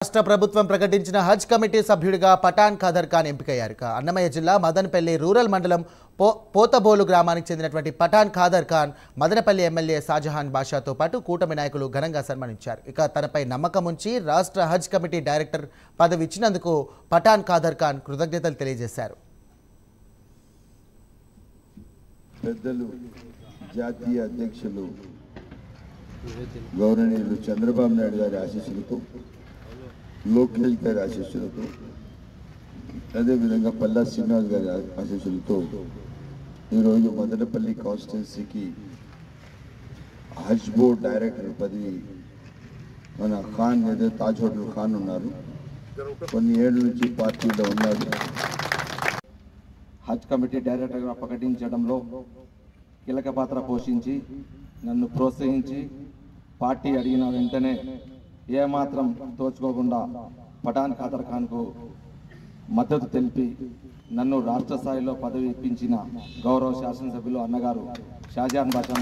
రాష్ట్ర ప్రభుత్వం ప్రకటించిన హజ్ కమిటీ సభ్యుడిగా పఠాన్ ఖాదర్ ఖాన్ ఎంపికయ్యారు. అన్నమయ్య జిల్లా మదనపల్లి రూరల్ మండలం పోతబోలు గ్రామానికి చెందినటువంటి పఠాన్ ఖాదర్ ఖాన్ మదనపల్లి ఎమ్మెల్యే షాజహాన్ బాషాతో పాటు కూటమి నాయకులు ఘనంగా సన్మానించారు. ఇక తనపై నమ్మకం ఉంచి రాష్ట్ర హజ్ కమిటీ డైరెక్టర్ పదవి ఇచ్చినందుకు పఠాన్ ఖాదర్ ఖాన్ కృతజ్ఞతలు తెలియజేశారు. పెద్దలు జాతీయ అధ్యక్షులు గౌరవనీయులు చంద్రబాబు నాయుడు గారి ఆశీస్సులతో, లోకేష్ గారి ఆశీస్సులతో, అదేవిధంగా పల్లా శ్రీనివాస్ గారి ఆశీస్సులతో ఈరోజు మదనపల్లి కాన్స్టిట్యున్సీకి హజ్ బోర్డ్ డైరెక్టర్ పదవి మన ఖాన్ ఏదో తాజ్ హోటల్ ఖాన్ ఉన్నారు, కొన్ని ఏళ్ళ నుంచి పార్టీలో ఉన్నారు. హజ్ కమిటీ డైరెక్టర్గా ప్రకటించడంలో కీలక పాత్ర పోషించి నన్ను ప్రోత్సహించి పార్టీ అడిగిన వెంటనే ఏమాత్రం తోచుకోకుండా పఠాన్ ఖాదర్ ఖాన్కు మద్దతు తెలిపి నన్ను రాష్ట్ర స్థాయిలో పదవి ఇప్పించిన గౌరవ శాసనసభ్యులు అన్నగారు షాజహాన్ బాషా